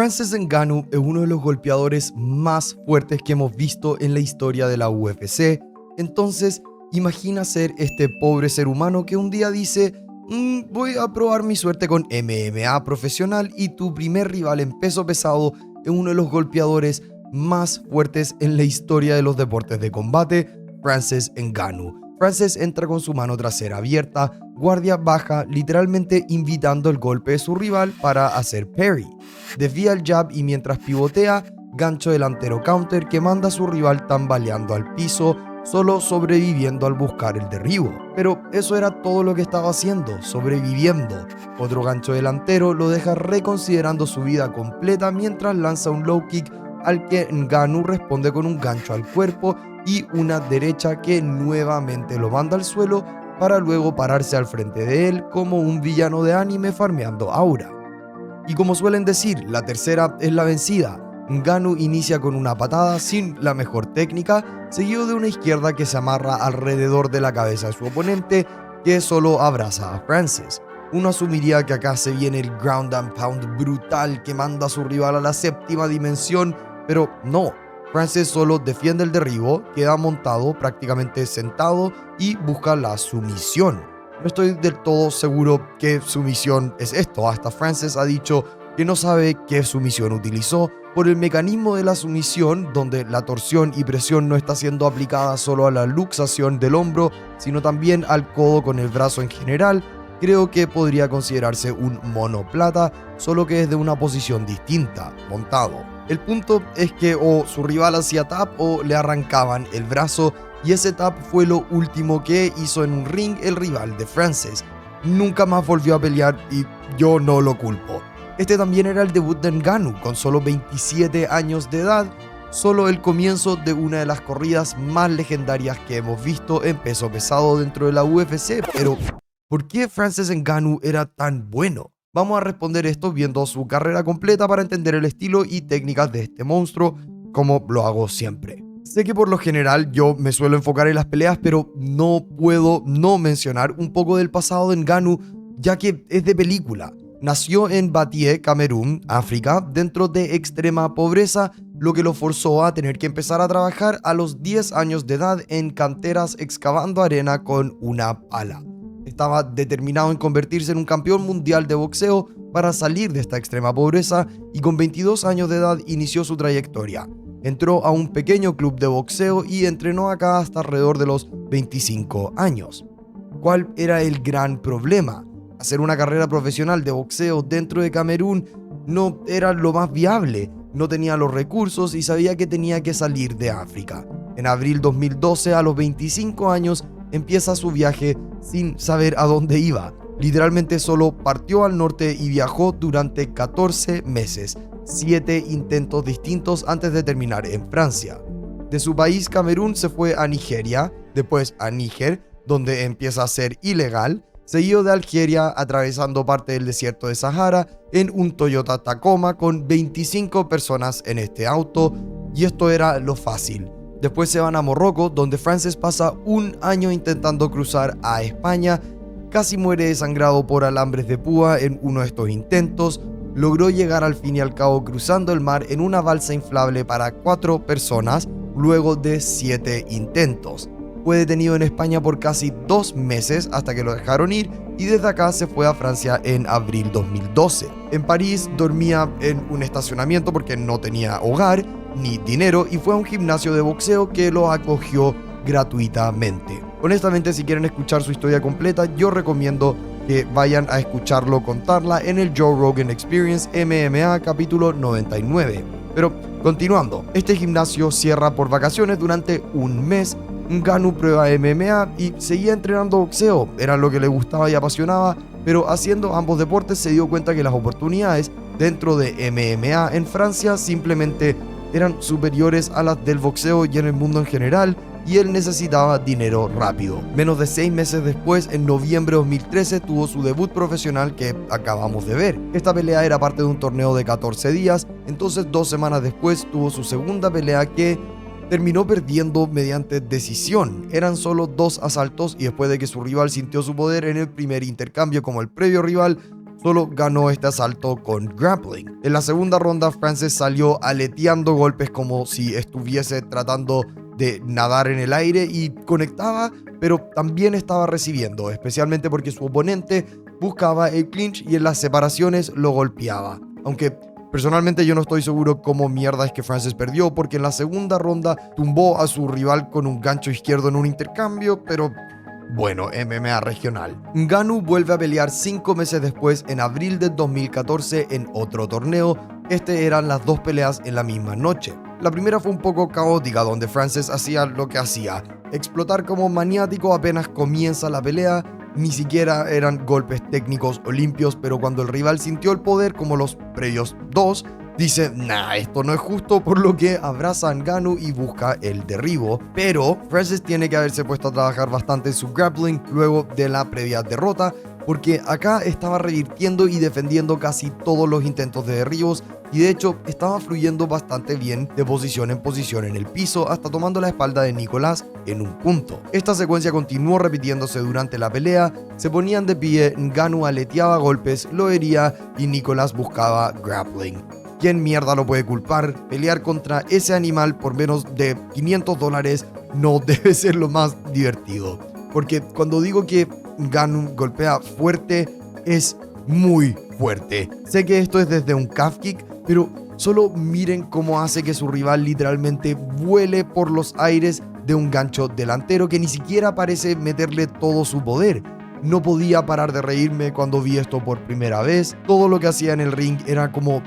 Francis Ngannou es uno de los golpeadores más fuertes que hemos visto en la historia de la UFC. Entonces, imagina ser este pobre ser humano que un día dice: voy a probar mi suerte con MMA profesional, y tu primer rival en peso pesado es uno de los golpeadores más fuertes en la historia de los deportes de combate, Francis Ngannou. Francis entra con su mano trasera abierta, guardia baja, literalmente invitando el golpe de su rival para hacer parry. Desvía el jab y mientras pivotea, gancho delantero counter que manda a su rival tambaleando al piso, solo sobreviviendo al buscar el derribo. Pero eso era todo lo que estaba haciendo, sobreviviendo. Otro gancho delantero lo deja reconsiderando su vida completa mientras lanza un low kick al que Ngannou responde con un gancho al cuerpo y una derecha que nuevamente lo manda al suelo para luego pararse al frente de él como un villano de anime farmeando aura. Y como suelen decir, la tercera es la vencida. Ngannou inicia con una patada sin la mejor técnica, seguido de una izquierda que se amarra alrededor de la cabeza de su oponente, que solo abraza a Francis. Uno asumiría que acá se viene el ground and pound brutal que manda a su rival a la séptima dimensión, pero no. Francis solo defiende el derribo, queda montado, prácticamente sentado, y busca la sumisión. No estoy del todo seguro qué sumisión es esto. Hasta Francis ha dicho que no sabe qué sumisión utilizó por el mecanismo de la sumisión, donde la torsión y presión no está siendo aplicada solo a la luxación del hombro, sino también al codo con el brazo en general. Creo que podría considerarse un monoplata, solo que es de una posición distinta, montado. El punto es que o su rival hacía tap o le arrancaban el brazo, y ese tap fue lo último que hizo en un ring el rival de Francis. Nunca más volvió a pelear y yo no lo culpo. Este también era el debut de Ngannou, con solo 27 años de edad, solo el comienzo de una de las corridas más legendarias que hemos visto en peso pesado dentro de la UFC. Pero, ¿por qué Francis Ngannou era tan bueno? Vamos a responder esto viendo su carrera completa para entender el estilo y técnicas de este monstruo, como lo hago siempre. Sé que por lo general yo me suelo enfocar en las peleas, pero no puedo no mencionar un poco del pasado de Ngannou, ya que es de película. Nació en Batie, Camerún, África, dentro de extrema pobreza, lo que lo forzó a tener que empezar a trabajar a los 10 años de edad en canteras excavando arena con una pala. Estaba determinado en convertirse en un campeón mundial de boxeo para salir de esta extrema pobreza, y con 22 años de edad inició su trayectoria. Entró a un pequeño club de boxeo y entrenó acá hasta alrededor de los 25 años. ¿Cuál era el gran problema? Hacer una carrera profesional de boxeo dentro de Camerún no era lo más viable, no tenía los recursos y sabía que tenía que salir de África. En abril 2012, a los 25 años, empieza su viaje sin saber a dónde iba. Literalmente solo partió al norte y viajó durante 14 meses, 7 intentos distintos antes de terminar en Francia. De su país, Camerún, se fue a Nigeria, después a Níger, donde empieza a ser ilegal, seguido de Algeria, atravesando parte del desierto de Sahara en un Toyota Tacoma con 25 personas en este auto, y esto era lo fácil. Después se van a Morroco, donde Francis pasa un año intentando cruzar a España, casi muere desangrado por alambres de púa en uno de estos intentos, logró llegar al fin y al cabo cruzando el mar en una balsa inflable para 4 personas, luego de 7 intentos. Fue detenido en España por casi 2 meses hasta que lo dejaron ir, y desde acá se fue a Francia en abril 2012. En París dormía en un estacionamiento porque no tenía hogar ni dinero, y fue a un gimnasio de boxeo que lo acogió gratuitamente. Honestamente, si quieren escuchar su historia completa, yo recomiendo que vayan a escucharlo contarla en el Joe Rogan Experience MMA capítulo 99. Pero continuando, este gimnasio cierra por vacaciones durante un mes. Ngannou prueba MMA y seguía entrenando boxeo, era lo que le gustaba y apasionaba, pero haciendo ambos deportes se dio cuenta que las oportunidades dentro de MMA en Francia simplemente eran superiores a las del boxeo y en el mundo en general, y él necesitaba dinero rápido. Menos de 6 meses después, en noviembre de 2013, tuvo su debut profesional que acabamos de ver. Esta pelea era parte de un torneo de 14 días, entonces 2 semanas después tuvo su segunda pelea que terminó perdiendo mediante decisión. Eran solo 2 asaltos, y después de que su rival sintió su poder en el primer intercambio como el previo rival, solo ganó este asalto con grappling. En la segunda ronda, Francis salió aleteando golpes como si estuviese tratando de nadar en el aire y conectaba, pero también estaba recibiendo, especialmente porque su oponente buscaba el clinch y en las separaciones lo golpeaba. Aunque personalmente yo no estoy seguro cómo mierda es que Francis perdió, porque en la segunda ronda tumbó a su rival con un gancho izquierdo en un intercambio, pero bueno, MMA regional. Ngannou vuelve a pelear 5 meses después, en abril de 2014, en otro torneo. Eran las dos peleas en la misma noche. La primera fue un poco caótica, donde Francis hacía lo que hacía: explotar como maniático apenas comienza la pelea. Ni siquiera eran golpes técnicos o limpios, pero cuando el rival sintió el poder, como los previos dos, dice, nah, esto no es justo, por lo que abraza a Ngannou y busca el derribo. Pero Francis tiene que haberse puesto a trabajar bastante en su grappling luego de la previa derrota, porque acá estaba revirtiendo y defendiendo casi todos los intentos de derribos, y de hecho estaba fluyendo bastante bien de posición en posición en el piso, hasta tomando la espalda de Nicolás en un punto. Esta secuencia continuó repitiéndose durante la pelea. Se ponían de pie, Ngannou aleteaba golpes, lo hería y Nicolás buscaba grappling. ¿Quién mierda lo puede culpar? Pelear contra ese animal por menos de $500 no debe ser lo más divertido. Porque cuando digo que Ngannou golpea fuerte, es muy fuerte. Sé que esto es desde un calf kick, pero solo miren cómo hace que su rival literalmente vuele por los aires de un gancho delantero que ni siquiera parece meterle todo su poder. No podía parar de reírme cuando vi esto por primera vez. Todo lo que hacía en el ring era como,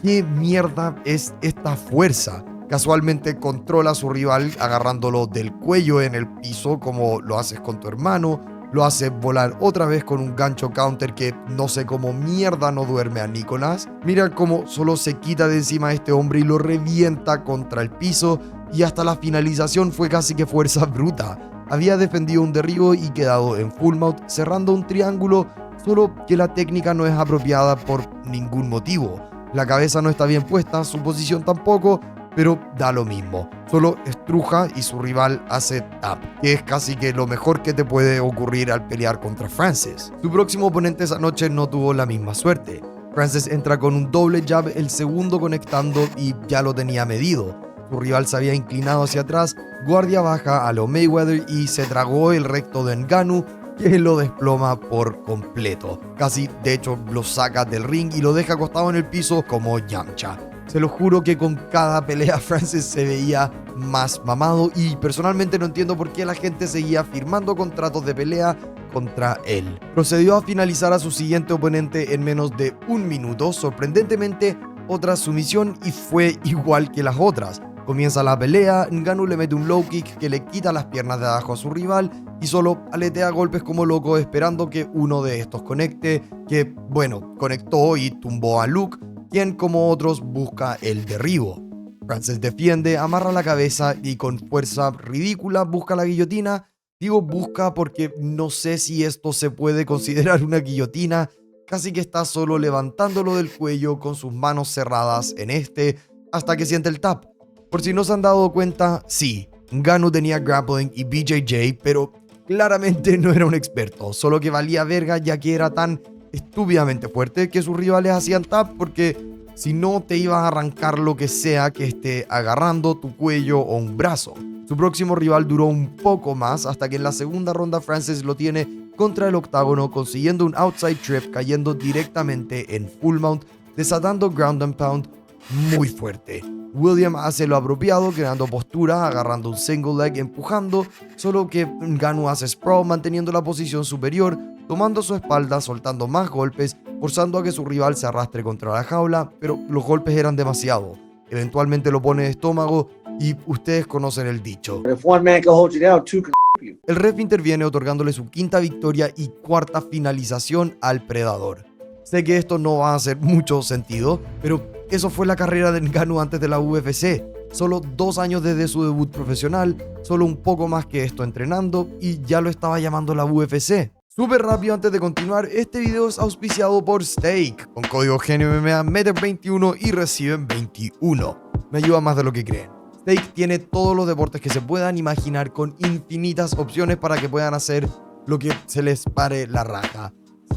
¿qué mierda es esta fuerza? Casualmente controla a su rival agarrándolo del cuello en el piso, como lo haces con tu hermano. Lo hace volar otra vez con un gancho counter que no sé cómo mierda no duerme a Nicolás. Mira cómo solo se quita de encima a este hombre y lo revienta contra el piso, y hasta la finalización fue casi que fuerza bruta. Había defendido un derribo y quedado en full mount cerrando un triángulo, solo que la técnica no es apropiada por ningún motivo. La cabeza no está bien puesta, su posición tampoco, pero da lo mismo. Solo estruja y su rival hace tap, que es casi que lo mejor que te puede ocurrir al pelear contra Francis. Su próximo oponente esa noche no tuvo la misma suerte. Francis entra con un doble jab, el segundo conectando y ya lo tenía medido. Su rival se había inclinado hacia atrás, guardia baja a lo Mayweather, y se tragó el recto de Ngannou, que lo desploma por completo. Casi, de hecho, lo saca del ring y lo deja acostado en el piso como Yamcha. Se lo juro que con cada pelea Francis se veía más mamado, y personalmente no entiendo por qué la gente seguía firmando contratos de pelea contra él. Procedió a finalizar a su siguiente oponente en menos de un minuto, sorprendentemente otra sumisión, y fue igual que las otras. Comienza la pelea, Ngannou le mete un low kick que le quita las piernas de abajo a su rival y solo aletea golpes como loco esperando que uno de estos conecte, que bueno, conectó y tumbó a Luke, quien como otros busca el derribo. Francis defiende, amarra la cabeza y con fuerza ridícula busca la guillotina. Digo busca porque no sé si esto se puede considerar una guillotina. Casi que está solo levantándolo del cuello con sus manos cerradas en hasta que siente el tap. Por si no se han dado cuenta, sí, Ngannou tenía grappling y BJJ, pero claramente no era un experto, solo que valía verga ya que era tan estúpidamente fuerte que sus rivales hacían tap, porque si no te ibas a arrancar lo que sea que esté agarrando tu cuello o un brazo. Su próximo rival duró un poco más, hasta que en la segunda ronda Francis lo tiene contra el octágono, consiguiendo un outside trip, cayendo directamente en full mount, desatando ground and pound muy fuerte. William hace lo apropiado, creando postura, agarrando un single leg, empujando, solo que Ngannou hace sprawl manteniendo la posición superior, tomando su espalda, soltando más golpes, forzando a que su rival se arrastre contra la jaula, pero los golpes eran demasiado. Eventualmente lo pone de estómago y ustedes conocen el dicho. El ref interviene otorgándole su quinta victoria y cuarta finalización al Predador. Sé que esto no va a hacer mucho sentido, pero eso fue la carrera de Ngannou antes de la UFC. Solo 2 años desde su debut profesional, solo un poco más que esto entrenando, y ya lo estaba llamando la UFC. Súper rápido antes de continuar, este video es auspiciado por Stake. Con código GENIOMMA meten 21 y reciben 21. Me ayuda más de lo que creen. Stake tiene todos los deportes que se puedan imaginar, con infinitas opciones para que puedan hacer lo que se les pare la raja.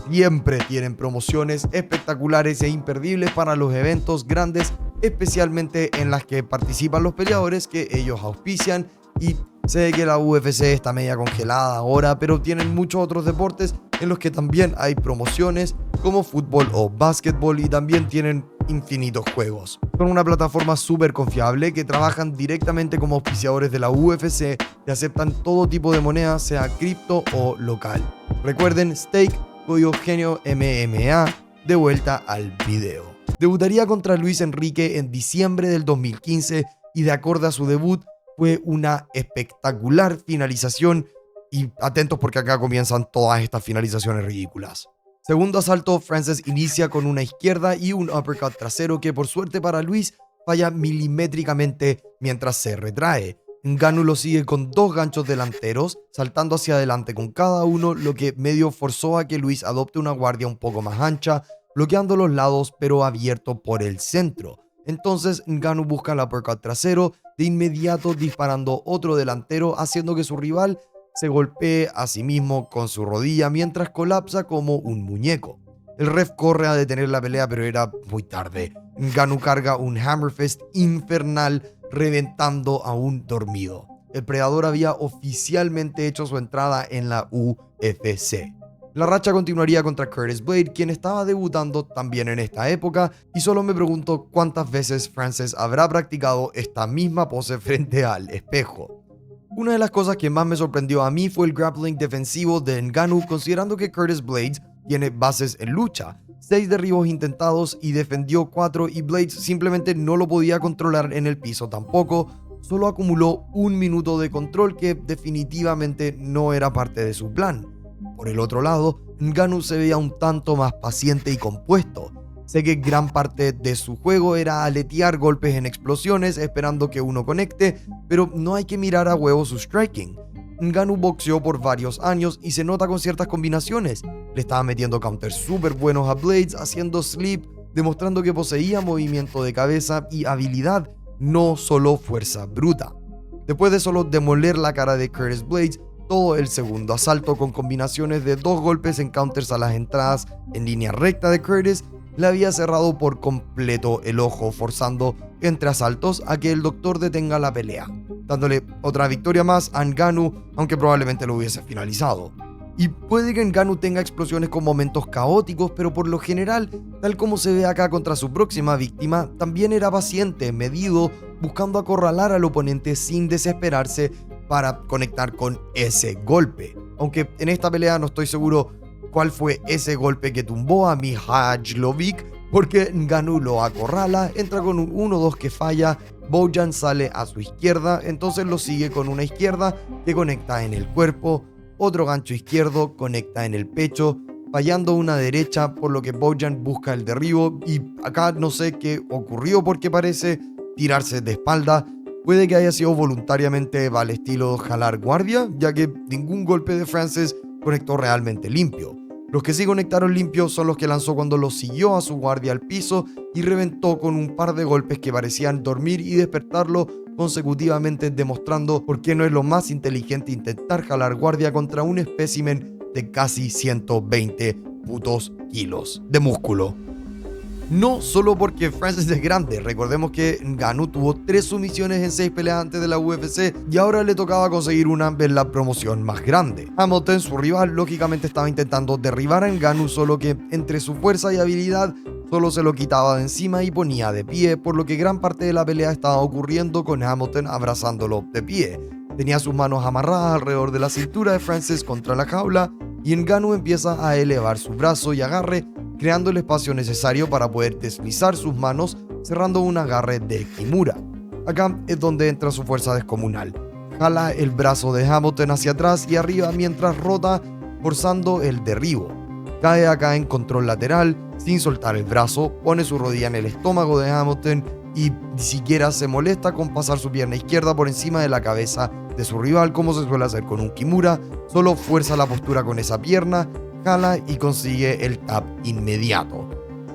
siempre tienen promociones espectaculares e imperdibles para los eventos grandes, especialmente en las que participan los peleadores que ellos auspician. Y sé que la UFC está media congelada ahora, pero tienen muchos otros deportes en los que también hay promociones como fútbol o básquetbol, y también tienen infinitos juegos. Son una plataforma súper confiable que trabajan directamente como auspiciadores de la UFC y aceptan todo tipo de moneda, sea cripto o local. Recuerden, Stake, código Genio MMA. De vuelta al video. Debutaría contra Luis Enrique en diciembre del 2015 y de acuerdo a su debut fue una espectacular finalización, y atentos porque acá comienzan todas estas finalizaciones ridículas. Segundo asalto, Francis inicia con una izquierda y un uppercut trasero que por suerte para Luis falla milimétricamente mientras se retrae. Ngannou lo sigue con dos ganchos delanteros, saltando hacia adelante con cada uno, lo que medio forzó a que Luis adopte una guardia un poco más ancha, bloqueando los lados pero abierto por el centro. Entonces Ngannou busca el uppercut trasero, de inmediato disparando otro delantero, haciendo que su rival se golpee a sí mismo con su rodilla mientras colapsa como un muñeco. El ref corre a detener la pelea, pero era muy tarde. Ngannou carga un hammerfist infernal, reventando a un dormido. El Predador había oficialmente hecho su entrada en la UFC. La racha continuaría contra Curtis Blade, quien estaba debutando también en esta época, y solo me pregunto cuántas veces Francis habrá practicado esta misma pose frente al espejo. Una de las cosas que más me sorprendió a mí fue el grappling defensivo de Ngannou, considerando que Curtis Blades tiene bases en lucha. 6 derribos intentados y defendió 4, y Blades simplemente no lo podía controlar en el piso tampoco. Solo acumuló 1 minuto de control que definitivamente no era parte de su plan. Por el otro lado, Ngannou se veía un tanto más paciente y compuesto. Sé que gran parte de su juego era aletear golpes en explosiones esperando que uno conecte, pero no hay que mirar a huevo su striking. Ngannou boxeó por varios años y se nota con ciertas combinaciones. Le estaba metiendo counters súper buenos a Blades, haciendo sleep, demostrando que poseía movimiento de cabeza y habilidad, no solo fuerza bruta. Después de solo demoler la cara de Curtis Blades, todo el segundo asalto con combinaciones de 2 golpes en counters a las entradas en línea recta de Curtis, le había cerrado por completo el ojo, forzando entre asaltos a que el doctor detenga la pelea, dándole otra victoria más a Ngannou, aunque probablemente lo hubiese finalizado. Y puede que Ngannou tenga explosiones con momentos caóticos, pero por lo general, tal como se ve acá contra su próxima víctima, también era paciente, medido, buscando acorralar al oponente sin desesperarse para conectar con ese golpe. Aunque en esta pelea no estoy seguro cuál fue ese golpe que tumbó a Mihajlovic, porque Ngannou lo acorrala, entra con un 1-2 que falla, Bojan sale a su izquierda, entonces lo sigue con una izquierda que conecta en el cuerpo, otro gancho izquierdo conecta en el pecho, fallando una derecha, por lo que Bojan busca el derribo, y acá no sé qué ocurrió porque parece tirarse de espalda. Puede que haya sido voluntariamente al estilo jalar guardia, ya que ningún golpe de Francis conectó realmente limpio. Los que sí conectaron limpios son los que lanzó cuando lo siguió a su guardia al piso y reventó con un par de golpes que parecían dormir y despertarlo consecutivamente, demostrando por qué no es lo más inteligente intentar jalar guardia contra un espécimen de casi 120 putos kilos de músculo. No solo porque Francis es grande, recordemos que Ngannou tuvo 3 sumisiones en 6 peleas antes de la UFC y ahora le tocaba conseguir una en la promoción más grande. Hamilton, su rival, lógicamente estaba intentando derribar a Ngannou, solo que entre su fuerza y habilidad solo se lo quitaba de encima y ponía de pie, por lo que gran parte de la pelea estaba ocurriendo con Hamilton abrazándolo de pie. Tenía sus manos amarradas alrededor de la cintura de Francis contra la jaula y Ngannou empieza a elevar su brazo y agarre, creando el espacio necesario para poder deslizar sus manos, cerrando un agarre de Kimura. Acá es donde entra su fuerza descomunal. Jala el brazo de Hamilton hacia atrás y arriba mientras rota, forzando el derribo. Cae acá en control lateral, sin soltar el brazo, pone su rodilla en el estómago de Hamilton y ni siquiera se molesta con pasar su pierna izquierda por encima de la cabeza de su rival, como se suele hacer con un Kimura. Solo fuerza la postura con esa pierna, jala y consigue el tap inmediato.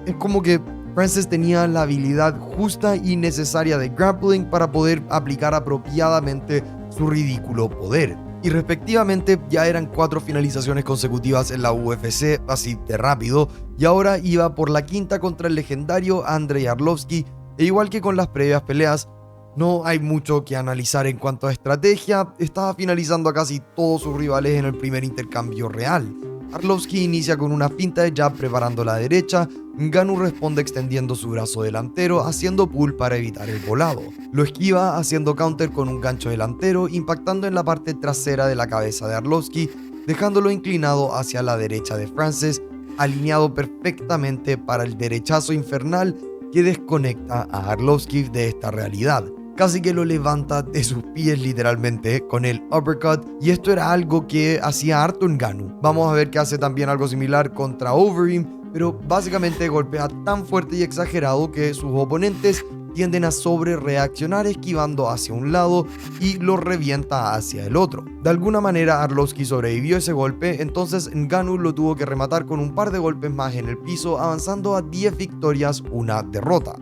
Es como que Francis tenía la habilidad justa y necesaria de grappling para poder aplicar apropiadamente su ridículo poder. y respectivamente ya eran 4 finalizaciones consecutivas en la UFC, así de rápido, y ahora iba por la quinta contra el legendario Andrei Arlovski, e igual que con las previas peleas, no hay mucho que analizar en cuanto a estrategia, estaba finalizando a casi todos sus rivales en el primer intercambio real. Arlovski inicia con una finta de jab preparando la derecha, Ngannou responde extendiendo su brazo delantero, haciendo pull para evitar el volado. Lo esquiva haciendo counter con un gancho delantero, impactando en la parte trasera de la cabeza de Arlovski, dejándolo inclinado hacia la derecha de Francis, alineado perfectamente para el derechazo infernal que desconecta a Arlovski de esta realidad. Casi que lo levanta de sus pies literalmente con el uppercut, y esto era algo que hacía harto Ngannou. Vamos a ver que hace también algo similar contra Overeem, pero básicamente golpea tan fuerte y exagerado que sus oponentes tienden a sobre reaccionar esquivando hacia un lado y lo revienta hacia el otro. De alguna manera Arlovski sobrevivió ese golpe, entonces Ngannou lo tuvo que rematar con un par de golpes más en el piso, avanzando a 10 victorias, una derrota.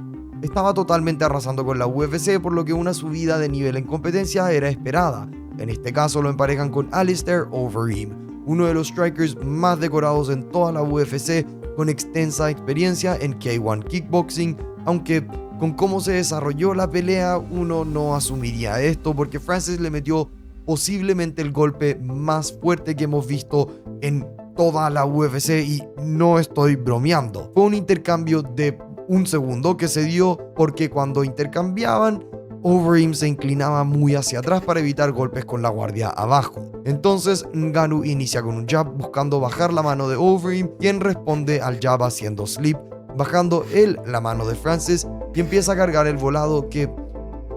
Estaba totalmente arrasando con la UFC, por lo que una subida de nivel en competencia era esperada. En este caso lo emparejan con Alistair Overeem, uno de los strikers más decorados en toda la UFC, con extensa experiencia en K1 Kickboxing, aunque con cómo se desarrolló la pelea uno no asumiría esto, porque Francis le metió posiblemente el golpe más fuerte que hemos visto en toda la UFC, y no estoy bromeando. Fue un intercambio de un segundo que se dio porque cuando intercambiaban, Overeem se inclinaba muy hacia atrás para evitar golpes con la guardia abajo. Entonces Ngannou inicia con un jab buscando bajar la mano de Overeem, quien responde al jab haciendo slip, bajando él la mano de Francis, y empieza a cargar el volado que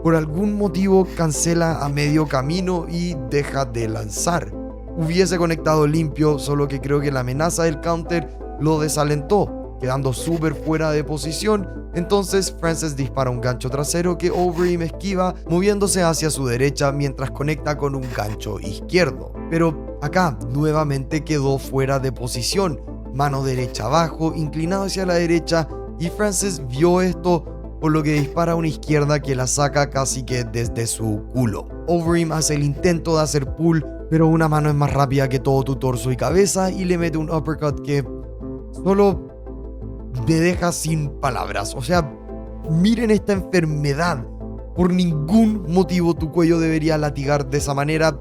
por algún motivo cancela a medio camino y deja de lanzar. Hubiese conectado limpio, solo que creo que la amenaza del counter lo desalentó, quedando súper fuera de posición. Entonces Francis dispara un gancho trasero que Overeem esquiva, moviéndose hacia su derecha mientras conecta con un gancho izquierdo. Pero acá nuevamente quedó fuera de posición, mano derecha abajo, inclinado hacia la derecha, y Francis vio esto, por lo que dispara una izquierda que la saca casi que desde su culo. Overeem hace el intento de hacer pull, pero una mano es más rápida que todo tu torso y cabeza, y le mete un uppercut que solo me deja sin palabras. O sea, miren esta enfermedad. Por ningún motivo tu cuello debería latigar de esa manera.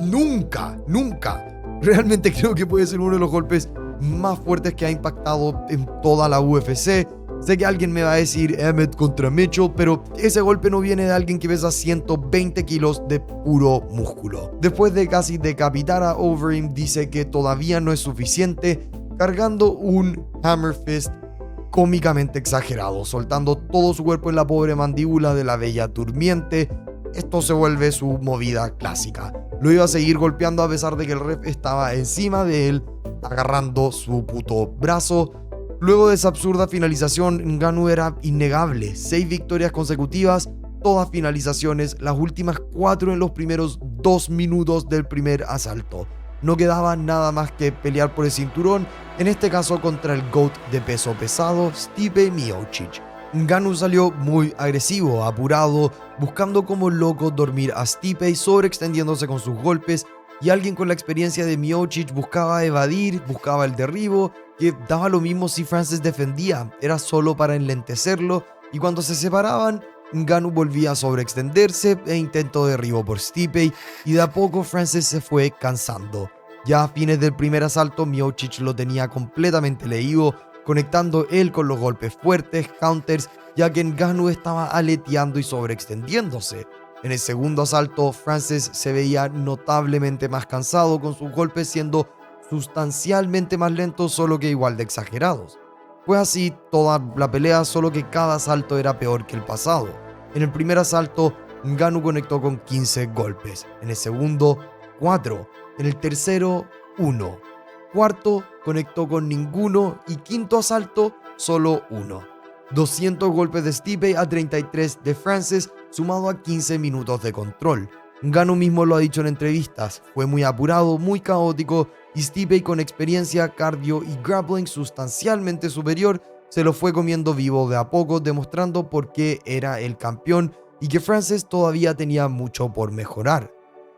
Nunca, nunca. Realmente creo que puede ser uno de los golpes más fuertes que ha impactado en toda la UFC. Sé que alguien me va a decir Emmett contra Mitchell, pero ese golpe no viene de alguien que pesa 120 kilos de puro músculo. Después de casi decapitar a Overeem, dice que todavía no es suficiente, cargando un hammer fist cómicamente exagerado, soltando todo su cuerpo en la pobre mandíbula de la bella durmiente. Esto se vuelve su movida clásica. Lo iba a seguir golpeando a pesar de que el ref estaba encima de él, agarrando su puto brazo. Luego de esa absurda finalización, Ngannou era innegable. 6 victorias consecutivas, todas finalizaciones, las últimas 4 en los primeros 2 minutos del primer asalto. No quedaba nada más que pelear por el cinturón, en este caso contra el GOAT de peso pesado, Stipe Miocic. Ngannou salió muy agresivo, apurado, buscando como loco dormir a Stipe y sobreextendiéndose con sus golpes, y alguien con la experiencia de Miocic buscaba evadir, buscaba el derribo, que daba lo mismo si Francis defendía, era solo para enlentecerlo, y cuando se separaban, Ngannou volvía a sobreextenderse e intentó derribo por Stipe, y de a poco Francis se fue cansando. Ya a fines del primer asalto, Miocic lo tenía completamente leído, conectando él con los golpes fuertes, counters, ya que Ngannou estaba aleteando y sobreextendiéndose. En el segundo asalto, Francis se veía notablemente más cansado, con sus golpes siendo sustancialmente más lentos, solo que igual de exagerados. Fue así toda la pelea, solo que cada asalto era peor que el pasado. En el primer asalto, Ngannou conectó con 15 golpes, en el segundo, 4, en el tercero, 1, cuarto, conectó con ninguno, y quinto asalto, solo 1. 200 golpes de Stipe a 33 de Francis, sumado a 15 minutos de control. Ngannou mismo lo ha dicho en entrevistas, fue muy apurado, muy caótico, y Stipe, con experiencia, cardio y grappling sustancialmente superior, se lo fue comiendo vivo de a poco, demostrando por qué era el campeón y que Francis todavía tenía mucho por mejorar.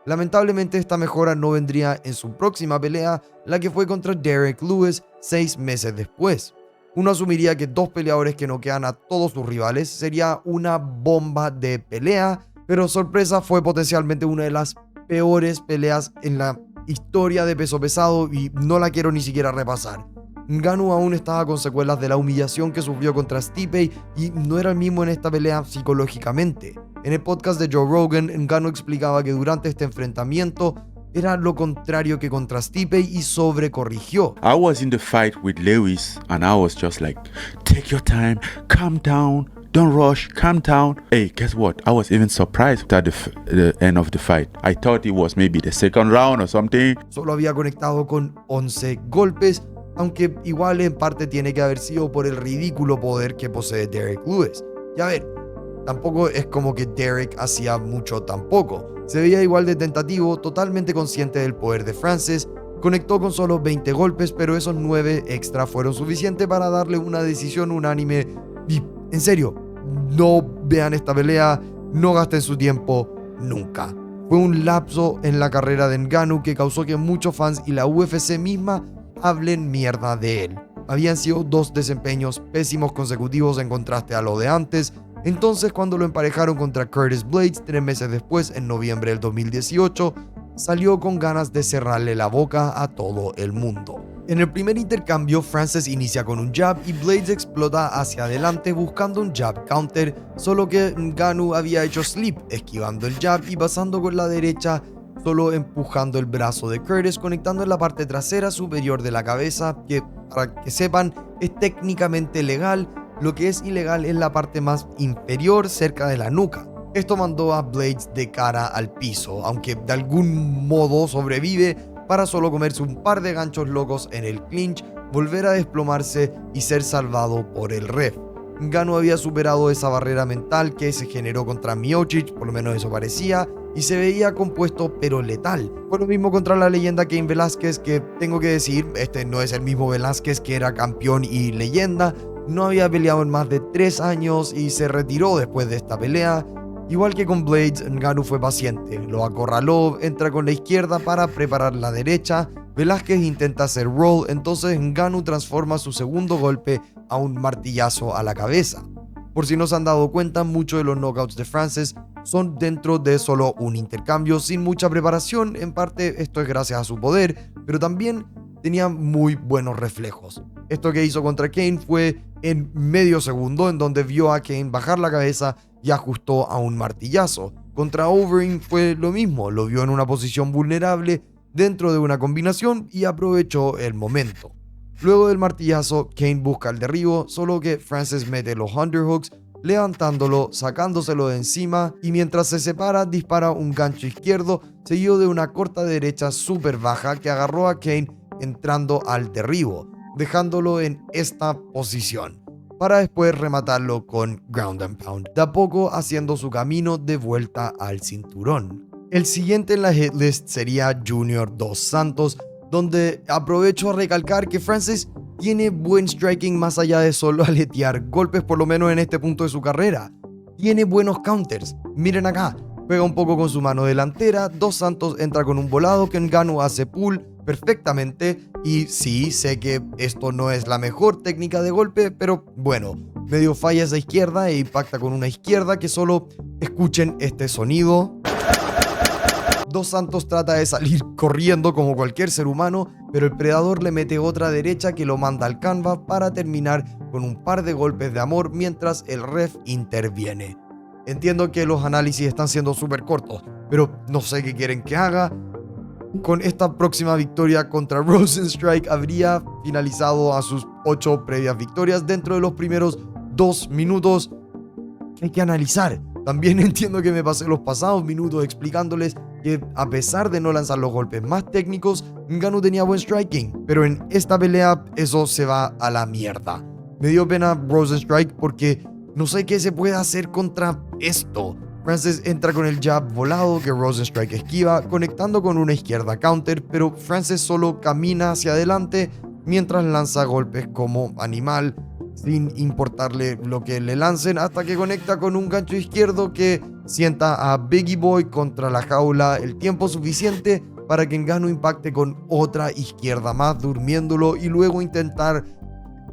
Lamentablemente esta mejora no vendría en su próxima pelea, la que fue contra Derek Lewis 6 meses después. Uno asumiría que dos peleadores que noquean a todos sus rivales sería una bomba de pelea, pero sorpresa, fue potencialmente una de las peores peleas en la historia de peso pesado y no la quiero ni siquiera repasar. Ngannou aún estaba con secuelas de la humillación que sufrió contra Stipe y no era el mismo en esta pelea psicológicamente. En el podcast de Joe Rogan, Ngannou explicaba que durante este enfrentamiento era lo contrario que contra Stipe y sobrecorrigió. I was in the fight with Lewis and I was just like, take your time, calm down, don't rush, calm down. Hey, guess what? I was even surprised at the end of the fight. I thought it was maybe the second round or something. Solo había conectado con 11 golpes, aunque igual en parte tiene que haber sido por el ridículo poder que posee Derek Lewis. Y a ver, tampoco es como que Derek hacía mucho tampoco. Se veía igual de tentativo, totalmente consciente del poder de Francis. Conectó con solo 20 golpes, pero esos 9 extra fueron suficientes para darle una decisión unánime. Y en serio, no vean esta pelea, no gasten su tiempo, nunca. Fue un lapso en la carrera de Ngannou que causó que muchos fans y la UFC misma hablen mierda de él. Habían sido 2 desempeños pésimos consecutivos en contraste a lo de antes. Entonces, cuando lo emparejaron contra Curtis Blades 3 meses después, en noviembre del 2018, salió con ganas de cerrarle la boca a todo el mundo. En el primer intercambio, Francis inicia con un jab y Blades explota hacia adelante buscando un jab counter, solo que Ngannou había hecho slip, esquivando el jab y pasando con la derecha, solo empujando el brazo de Curtis, conectando en la parte trasera superior de la cabeza, que, para que sepan, es técnicamente legal. Lo que es ilegal es la parte más inferior, cerca de la nuca. Esto mandó a Blades de cara al piso, aunque de algún modo sobrevive para solo comerse un par de ganchos locos en el clinch, volver a desplomarse y ser salvado por el ref. Ngannou había superado esa barrera mental que se generó contra Miocic, por lo menos eso parecía, y se veía compuesto pero letal. Fue lo mismo contra la leyenda Cain Velázquez, que tengo que decir, este no es el mismo Velázquez que era campeón y leyenda. No había peleado en más de 3 años y se retiró después de esta pelea. Igual que con Blades, Ngannou fue paciente, lo acorraló, entra con la izquierda para preparar la derecha. Velázquez intenta hacer roll, entonces Ngannou transforma su segundo golpe a un martillazo a la cabeza. Por si no se han dado cuenta, muchos de los knockouts de Francis son dentro de solo un intercambio sin mucha preparación. En parte esto es gracias a su poder, pero también tenía muy buenos reflejos. Esto que hizo contra Cain fue en medio segundo, en donde vio a Cain bajar la cabeza y ajustó a un martillazo. Contra Overeem fue lo mismo, lo vio en una posición vulnerable dentro de una combinación y aprovechó el momento. Luego del martillazo, Cain busca el derribo, solo que Francis mete los underhooks, levantándolo, sacándoselo de encima, y mientras se separa, dispara un gancho izquierdo, seguido de una corta derecha súper baja que agarró a Cain entrando al derribo, dejándolo en esta posición, para después rematarlo con ground and pound, de a poco haciendo su camino de vuelta al cinturón. El siguiente en la hitlist sería Junior Dos Santos, donde aprovecho a recalcar que Francis tiene buen striking más allá de solo aletear golpes, por lo menos en este punto de su carrera. Tiene buenos counters, miren acá, pega un poco con su mano delantera, Dos Santos entra con un volado que Ngannou hace pull perfectamente, y sí, sé que esto no es la mejor técnica de golpe, pero bueno, medio falla esa izquierda e impacta con una izquierda que solo escuchen este sonido. Dos Santos trata de salir corriendo como cualquier ser humano, pero el predador le mete otra derecha que lo manda al canvas para terminar con un par de golpes de amor mientras el ref interviene. Entiendo que los análisis están siendo súper cortos, pero no sé qué quieren que haga. Con esta próxima victoria contra Rozenstruik habría finalizado a sus 8 previas victorias dentro de los primeros 2 minutos que hay que analizar. También entiendo que me pasé los pasados minutos explicándoles que a pesar de no lanzar los golpes más técnicos, Ngannou tenía buen striking, pero en esta pelea eso se va a la mierda. Me dio pena Rozenstruik porque no sé qué se puede hacer contra esto. Francis entra con el jab volado que Rozenstruik esquiva, conectando con una izquierda counter, pero Francis solo camina hacia adelante mientras lanza golpes como animal, sin importarle lo que le lancen, hasta que conecta con un gancho izquierdo que Sienta a Biggie Boy contra la jaula el tiempo suficiente para que Ngannou impacte con otra izquierda más, durmiéndolo, y luego intentar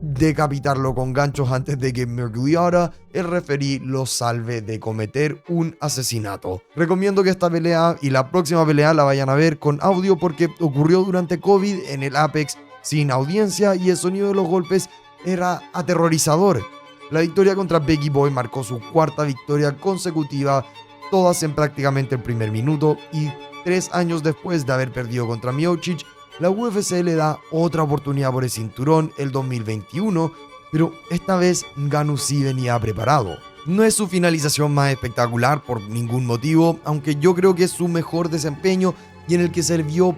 decapitarlo con ganchos antes de que Miragliotta, el referí, lo salve de cometer un asesinato. Recomiendo que esta pelea y la próxima pelea la vayan a ver con audio porque ocurrió durante COVID en el Apex sin audiencia y el sonido de los golpes era aterrorizador. La victoria contra Biggie Boy marcó su cuarta victoria consecutiva, todas en prácticamente el primer minuto, y 3 años después de haber perdido contra Miocic, la UFC le da otra oportunidad por el cinturón el 2021, pero esta vez Ngannou sí venía preparado. No es su finalización más espectacular por ningún motivo, aunque yo creo que es su mejor desempeño y en el que se vio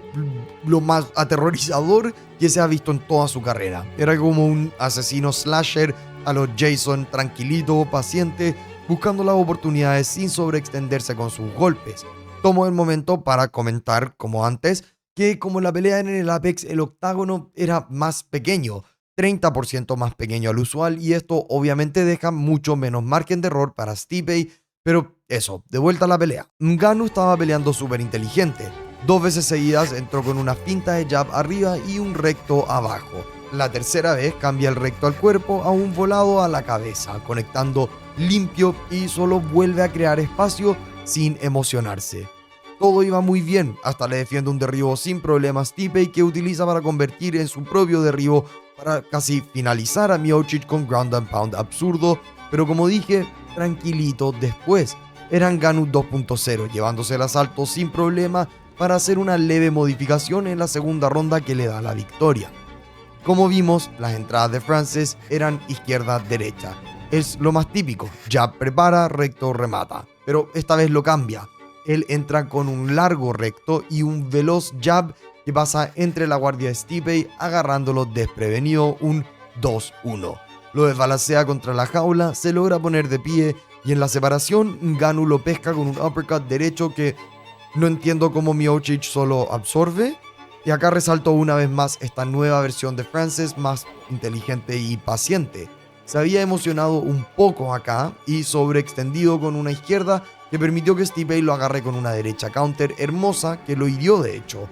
lo más aterrorizador que se ha visto en toda su carrera. Era como un asesino slasher a los Jason, tranquilito, paciente, buscando las oportunidades sin sobreextenderse con sus golpes. Tomo el momento para comentar, como antes, que como la pelea en el Apex, el octágono era más pequeño, 30% más pequeño al usual, y esto obviamente deja mucho menos margen de error para Stipe, pero eso, de vuelta a la pelea. Ngannou estaba peleando súper inteligente. 2 veces seguidas entró con una finta de jab arriba y un recto abajo. La tercera vez cambia el recto al cuerpo a un volado a la cabeza, conectando limpio y solo vuelve a crear espacio sin emocionarse. Todo iba muy bien, hasta le defiende un derribo sin problemas Stipe que utiliza para convertir en su propio derribo para casi finalizar a Miocic con ground and pound absurdo, pero como dije, tranquilito después. Era Ngannou 2.0, llevándose el asalto sin problema para hacer una leve modificación en la segunda ronda que le da la victoria. Como vimos, las entradas de Francis eran izquierda-derecha. Es lo más típico, jab prepara, recto remata, pero esta vez lo cambia. Él entra con un largo recto y un veloz jab que pasa entre la guardia de Stipe, agarrándolo desprevenido, un 2-1. Lo desbalancea contra la jaula, se logra poner de pie y en la separación Ngannou lo pesca con un uppercut derecho que no entiendo cómo Miocic solo absorbe. Y acá resalto una vez más esta nueva versión de Francis, más inteligente y paciente. Se había emocionado un poco acá y sobreextendido con una izquierda que permitió que Stipe lo agarre con una derecha counter hermosa que lo hirió de hecho.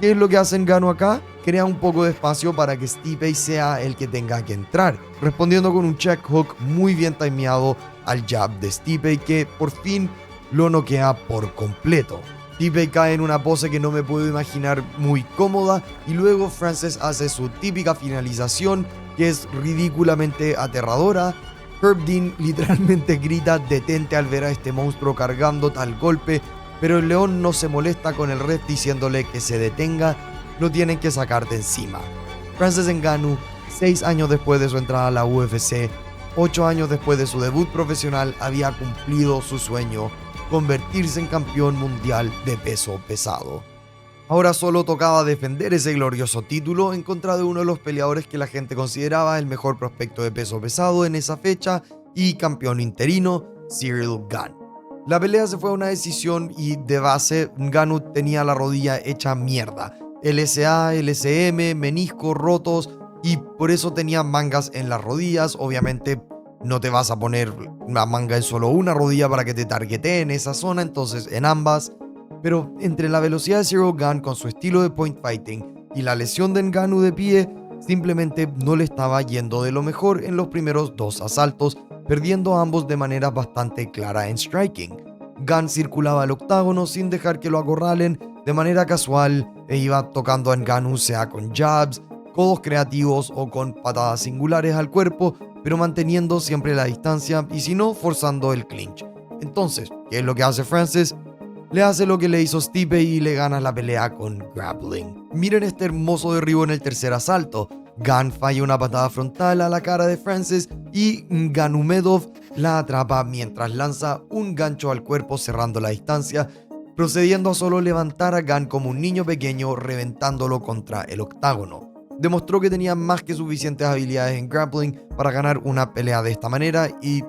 ¿Qué es lo que hace Ngannou acá? Crea un poco de espacio para que Stipe sea el que tenga que entrar, respondiendo con un check hook muy bien timeado al jab de Stipe que por fin lo noquea por completo. Stipe cae en una pose que no me puedo imaginar muy cómoda y luego Francis hace su típica finalización que es ridículamente aterradora. Herb Dean literalmente grita detente al ver a este monstruo cargando tal golpe, pero el león no se molesta con el ref diciéndole que se detenga, lo tienen que sacar de encima. Francis Ngannou, 6 años después de su entrada a la UFC, 8 años después de su debut profesional, había cumplido su sueño, convertirse en campeón mundial de peso pesado. Ahora solo tocaba defender ese glorioso título en contra de uno de los peleadores que la gente consideraba el mejor prospecto de peso pesado en esa fecha y campeón interino, Ciryl Gane. La pelea se fue a una decisión y de base Ngannou tenía la rodilla hecha mierda. LSA, LSM, meniscos rotos y por eso tenía mangas en las rodillas. Obviamente no te vas a poner una manga en solo una rodilla para que te targetee en esa zona, entonces en ambas. Pero entre la velocidad de Ciryl Gane con su estilo de point fighting y la lesión de Ngannou de pie, simplemente no le estaba yendo de lo mejor en los primeros 2 asaltos, perdiendo ambos de manera bastante clara en striking. Gane circulaba el octágono sin dejar que lo acorralen de manera casual e iba tocando a Ngannou sea con jabs, codos creativos o con patadas singulares al cuerpo, pero manteniendo siempre la distancia y si no, forzando el clinch. Entonces, ¿qué es lo que hace Francis? Le hace lo que le hizo Stipe y le gana la pelea con grappling. Miren este hermoso derribo en el tercer asalto. Gane falla una patada frontal a la cara de Francis y Ngannou la atrapa mientras lanza un gancho al cuerpo cerrando la distancia, procediendo a solo levantar a Gane como un niño pequeño reventándolo contra el octágono. Demostró que tenía más que suficientes habilidades en grappling para ganar una pelea de esta manera y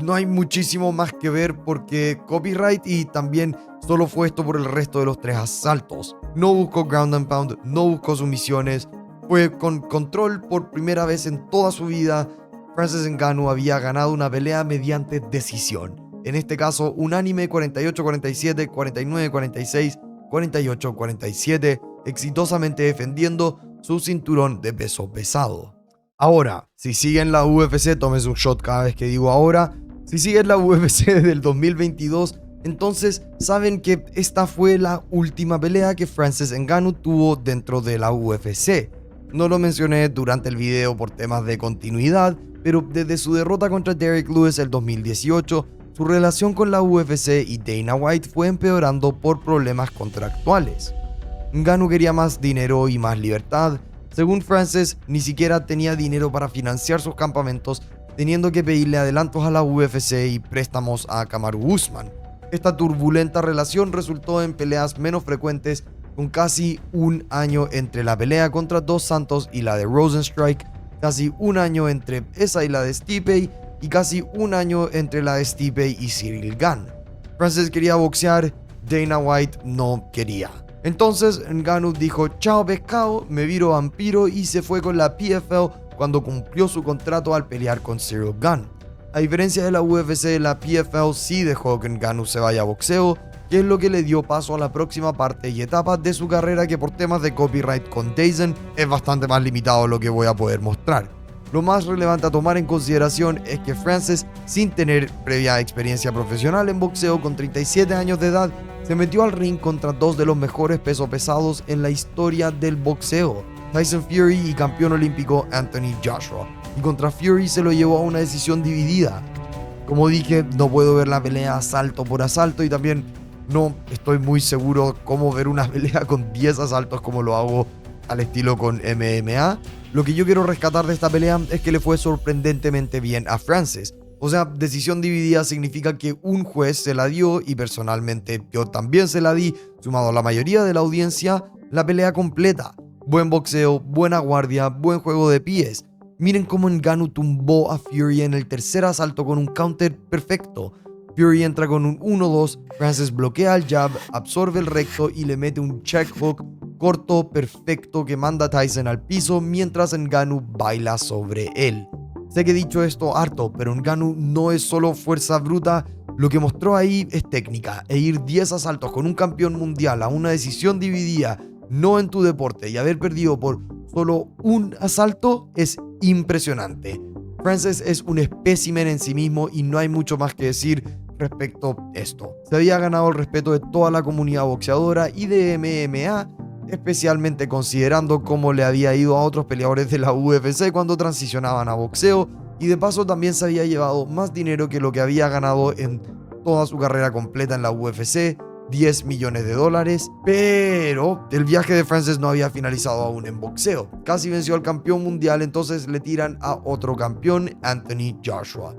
no hay muchísimo más que ver porque copyright y también solo fue esto por el resto de los 3 asaltos. No buscó ground and pound, no buscó sumisiones, fue con control por primera vez en toda su vida. Francis Ngannou había ganado una pelea mediante decisión. en este caso unánime 48-47, 49-46, 48-47, exitosamente defendiendo su cinturón de peso pesado. Ahora, si siguen la UFC, tómese un shot cada vez que digo ahora, si siguen la UFC del 2022, entonces saben que esta fue la última pelea que Francis Ngannou tuvo dentro de la UFC. No lo mencioné durante el video por temas de continuidad, pero desde su derrota contra Derrick Lewis el 2018, su relación con la UFC y Dana White fue empeorando por problemas contractuales. Ngannou quería más dinero y más libertad. Según Francis, ni siquiera tenía dinero para financiar sus campamentos, teniendo que pedirle adelantos a la UFC y préstamos a Kamaru Usman. Esta turbulenta relación resultó en peleas menos frecuentes, con casi un año entre la pelea contra Dos Santos y la de Rozenstruik, casi un año entre esa y la de Stipe, y casi un año entre la de Stipe y Ciryl Gane. Francis quería boxear, Dana White no quería. Entonces Ngannou dijo chao pescado, me viro vampiro y se fue con la PFL cuando cumplió su contrato al pelear con Ciryl Gane. A diferencia de la UFC, la PFL sí dejó que Ngannou se vaya a boxeo, que es lo que le dio paso a la próxima parte y etapa de su carrera, que por temas de copyright con DAZN es bastante más limitado lo que voy a poder mostrar. Lo más relevante a tomar en consideración es que Francis, sin tener previa experiencia profesional en boxeo, con 37 años de edad, se metió al ring contra dos de los mejores pesos pesados en la historia del boxeo, Tyson Fury y campeón olímpico Anthony Joshua, y contra Fury se lo llevó a una decisión dividida. Como dije, no puedo ver la pelea asalto por asalto y también no estoy muy seguro cómo ver una pelea con 10 asaltos como lo hago al estilo con MMA. Lo que yo quiero rescatar de esta pelea es que le fue sorprendentemente bien a Francis. O sea, decisión dividida significa que un juez se la dio y personalmente yo también se la di, sumado a la mayoría de la audiencia, la pelea completa. Buen boxeo, buena guardia, buen juego de pies. Miren cómo Ngannou tumbó a Fury en el tercer asalto con un counter perfecto. Fury entra con un 1-2, Francis bloquea el jab, absorbe el recto y le mete un check hook corto perfecto que manda a Tyson al piso mientras Ngannou baila sobre él. Sé que he dicho esto harto, pero Ngannou no es solo fuerza bruta, lo que mostró ahí es técnica, e ir 10 asaltos con un campeón mundial a una decisión dividida, no en tu deporte, y haber perdido por solo un asalto es impresionante. Francis es un espécimen en sí mismo y no hay mucho más que decir respecto a esto. Se había ganado el respeto de toda la comunidad boxeadora y de MMA, especialmente considerando cómo le había ido a otros peleadores de la UFC cuando transicionaban a boxeo, y de paso también se había llevado más dinero que lo que había ganado en toda su carrera completa en la UFC, $10 millones, pero el viaje de Francis no había finalizado aún en boxeo. Casi venció al campeón mundial, entonces le tiran a otro campeón, Anthony Joshua.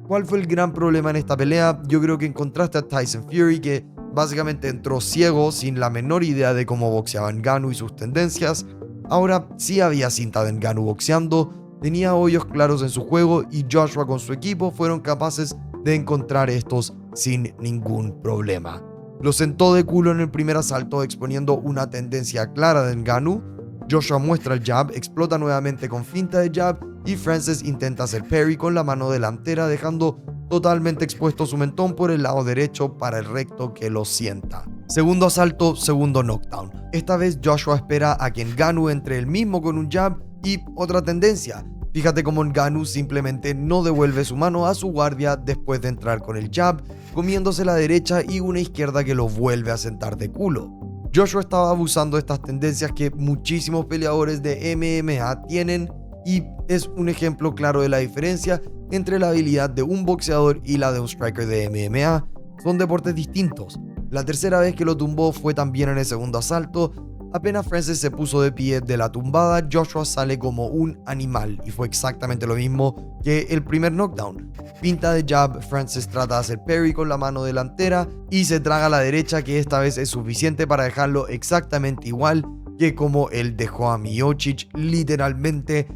¿Cuál fue el gran problema en esta pelea? Yo creo que encontraste a Tyson Fury, que básicamente entró ciego, sin la menor idea de cómo boxeaba Ngannou y sus tendencias. Ahora sí había cinta de Ngannou boxeando, tenía hoyos claros en su juego y Joshua con su equipo fueron capaces de encontrar estos sin ningún problema. Lo sentó de culo en el primer asalto, exponiendo una tendencia clara de Ngannou. Joshua muestra el jab, explota nuevamente con finta de jab y Francis intenta hacer parry con la mano delantera, dejando totalmente expuesto su mentón por el lado derecho para el recto que lo sienta. Segundo asalto, segundo knockdown. Esta vez Joshua espera a que Ngannou entre él mismo con un jab y otra tendencia. Fíjate cómo Ngannou simplemente no devuelve su mano a su guardia después de entrar con el jab, comiéndose la derecha y una izquierda que lo vuelve a sentar de culo. Joshua estaba abusando de estas tendencias que muchísimos peleadores de MMA tienen y es un ejemplo claro de la diferencia entre la habilidad de un boxeador y la de un striker de MMA. Son deportes distintos. La tercera vez que lo tumbó fue también en el segundo asalto. Apenas Francis se puso de pie de la tumbada, Joshua sale como un animal y fue exactamente lo mismo que el primer knockdown. Pinta de jab, Francis trata de hacer parry con la mano delantera y se traga la derecha, que esta vez es suficiente para dejarlo exactamente igual que como él dejó a Miocic. Literalmente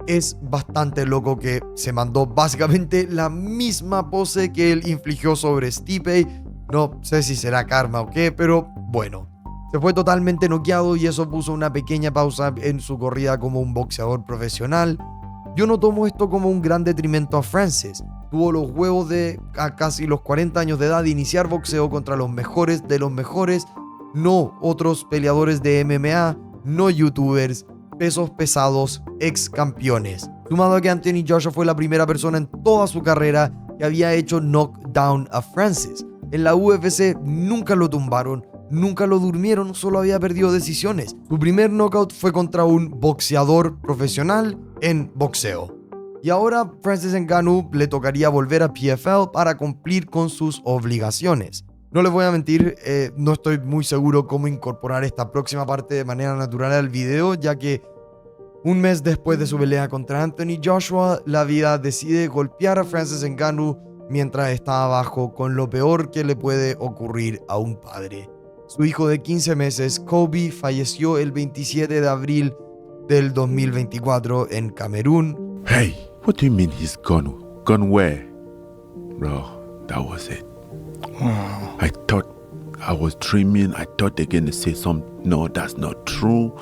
es bastante loco que se mandó básicamente la misma pose que él infligió sobre Stipe. No sé si será karma o qué, pero bueno. Se fue totalmente noqueado y eso puso una pequeña pausa en su corrida como un boxeador profesional. Yo no tomo esto como un gran detrimento a Francis. tuvo los huevos de a casi los 40 años de edad de iniciar boxeo contra los mejores de los mejores, no otros peleadores de MMA, no youtubers, pesos pesados, ex campeones. Sumado a que Anthony Joshua fue la primera persona en toda su carrera que había hecho knockdown a Francis. En la UFC nunca lo tumbaron, nunca lo durmieron, solo había perdido decisiones. Su primer knockout fue contra un boxeador profesional en boxeo. Y ahora Francis Ngannou le tocaría volver a PFL para cumplir con sus obligaciones. No les voy a mentir, no estoy muy seguro cómo incorporar esta próxima parte de manera natural al video, ya que un mes después de su pelea contra Anthony Joshua, la vida decide golpear a Francis Ngannou mientras está abajo, con lo peor que le puede ocurrir a un padre. Su hijo de 15 meses, Kobe, falleció el 27 de abril del 2024 en Camerún. Hey, what do you mean he's gone? Gone where? Bro, that was it. Wow. I thought I was dreaming. I thought they're gonna say something. No, that's not true.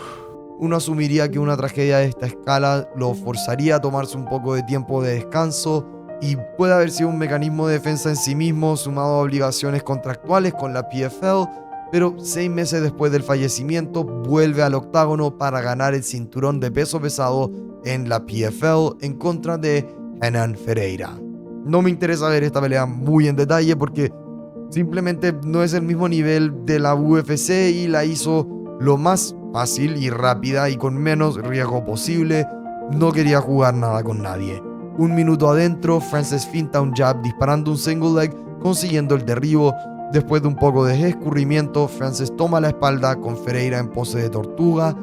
Uno asumiría que una tragedia de esta escala lo forzaría a tomarse un poco de tiempo de descanso y puede haber sido un mecanismo de defensa en sí mismo sumado a obligaciones contractuales con la PFL, pero 6 meses después del fallecimiento vuelve al octágono para ganar el cinturón de peso pesado en la PFL en contra de Renan Ferreira. No me interesa ver esta pelea muy en detalle porque simplemente no es el mismo nivel de la UFC y la hizo lo más fácil y rápida y con menos riesgo posible. No quería jugar nada con nadie. 1 minuto adentro, Francis finta un jab disparando un single leg, consiguiendo el derribo. Después de un poco de escurrimiento, Francis toma la espalda con Ferreira en pose de tortuga.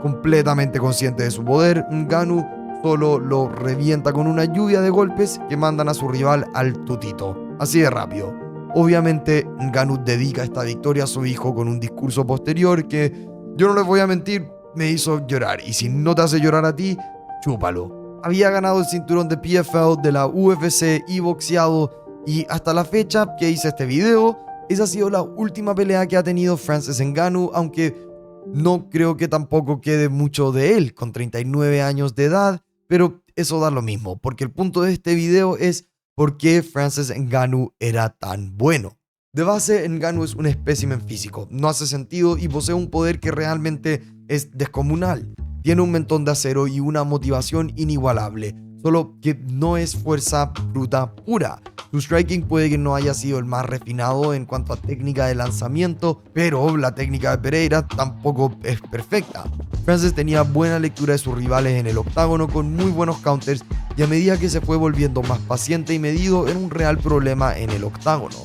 Completamente consciente de su poder, Ngannou solo lo revienta con una lluvia de golpes que mandan a su rival al tutito. Así de rápido. Obviamente, Ngannou dedica esta victoria a su hijo con un discurso posterior que, yo no les voy a mentir, me hizo llorar. Y si no te hace llorar a ti, chúpalo. Había ganado el cinturón de PFL, de la UFC y boxeado. Y hasta la fecha que hice este video, esa ha sido la última pelea que ha tenido Francis Ngannou, aunque no creo que tampoco quede mucho de él, con 39 años de edad, pero eso da lo mismo, porque el punto de este video es por qué Francis Ngannou era tan bueno. De base, Ngannou es un espécimen físico, no hace sentido y posee un poder que realmente es descomunal. Tiene un mentón de acero y una motivación inigualable, solo que no es fuerza bruta pura. Su striking puede que no haya sido el más refinado en cuanto a técnica de lanzamiento, pero la técnica de Pereira tampoco es perfecta. Francis tenía buena lectura de sus rivales en el octágono con muy buenos counters y a medida que se fue volviendo más paciente y medido era un real problema en el octágono.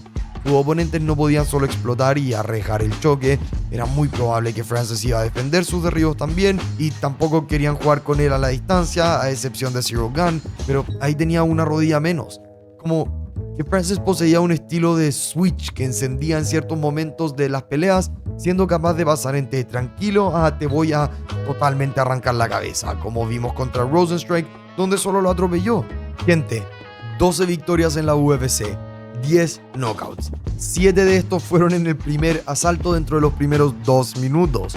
Sus oponentes no podían solo explotar y arriesgar el choque, era muy probable que Francis iba a defender sus derribos también y tampoco querían jugar con él a la distancia, a excepción de Zero Gun, pero ahí tenía una rodilla menos. Como que Francis poseía un estilo de switch que encendía en ciertos momentos de las peleas, siendo capaz de pasar entre tranquilo a te voy a totalmente arrancar la cabeza, como vimos contra Rosenstrike, donde solo lo atropelló. Gente, 12 victorias en la UFC, 10 knockouts. 7 de estos fueron en el primer asalto dentro de los primeros 2 minutos.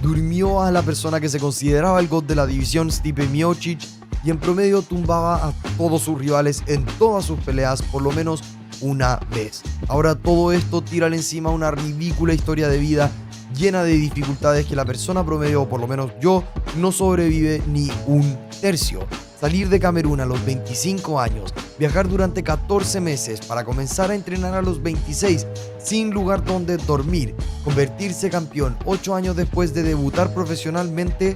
Durmió a la persona que se consideraba el GOAT de la división, Stipe Miocic, y en promedio tumbaba a todos sus rivales en todas sus peleas por lo menos una vez. Ahora todo esto tírale encima una ridícula historia de vida llena de dificultades que la persona promedio, o por lo menos yo, no sobrevive ni un tercio. Salir de Camerún a los 25 años, viajar durante 14 meses para comenzar a entrenar a los 26 sin lugar donde dormir, convertirse campeón 8 años después de debutar profesionalmente.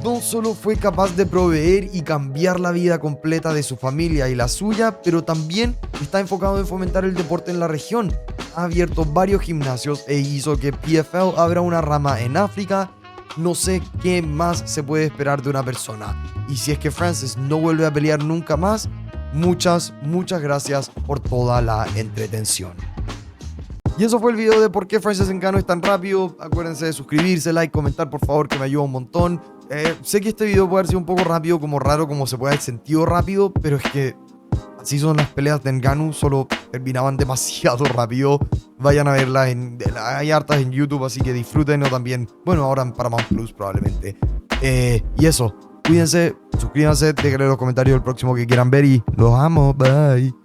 No solo fue capaz de proveer y cambiar la vida completa de su familia y la suya, pero también está enfocado en fomentar el deporte en la región. Ha abierto varios gimnasios e hizo que PFL abra una rama en África. No sé qué más se puede esperar de una persona. Y si es que Francis no vuelve a pelear nunca más, muchas gracias por toda la entretención. Y eso fue el video de por qué Francis Ngannou es tan rápido. Acuérdense de suscribirse, like, comentar por favor, que me ayuda un montón. Sé que este video puede haber sido un poco rápido, como raro, como se puede haber sentido rápido, pero es que así son las peleas de Ngannou, solo terminaban demasiado rápido. Vayan a verlas, hay hartas en YouTube, así que disfrútenlo también. Bueno, ahora en Paramount Plus probablemente. Y eso, Cuídense, suscríbanse, déjenle en los comentarios el próximo que quieran ver y los amo. Bye.